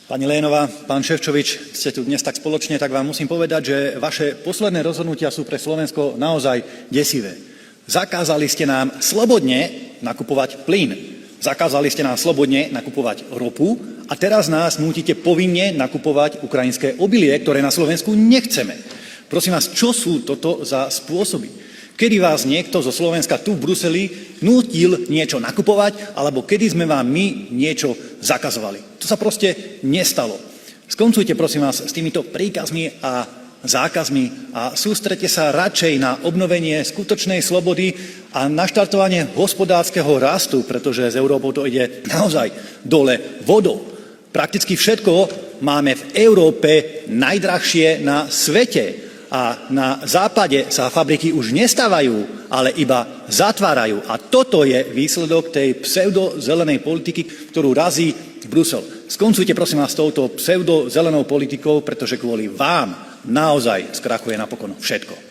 Pani Lénová, pán Šefčovič, ste tu dnes tak spoločne, tak vám musím povedať, že vaše posledné rozhodnutia sú pre Slovensko naozaj desivé. Zakázali ste nám slobodne nakupovať plyn. Zakázali ste nám slobodne nakupovať ropu a teraz nás nútite povinne nakupovať ukrajinské obilie, ktoré na Slovensku nechceme. Prosím vás, čo sú toto za spôsoby? Kedy vás niekto zo Slovenska tu v Bruseli nútil niečo nakupovať, alebo kedy sme vám my niečo zakazovali. To sa proste nestalo. Skoncujte, prosím vás, s týmito príkazmi a zákazmi a sústrete sa radšej na obnovenie skutočnej slobody a naštartovanie hospodárskeho rastu, pretože z Európou to ide naozaj dole vodou. Prakticky všetko máme v Európe najdrahšie na svete. A na západe sa fabriky už nestávajú, ale iba zatvárajú. A toto je výsledok tej pseudozelenej politiky, ktorú razí Brusel. Skoncujte, prosím vás, s touto pseudozelenou politikou, pretože kvôli vám naozaj skrachuje napokon všetko.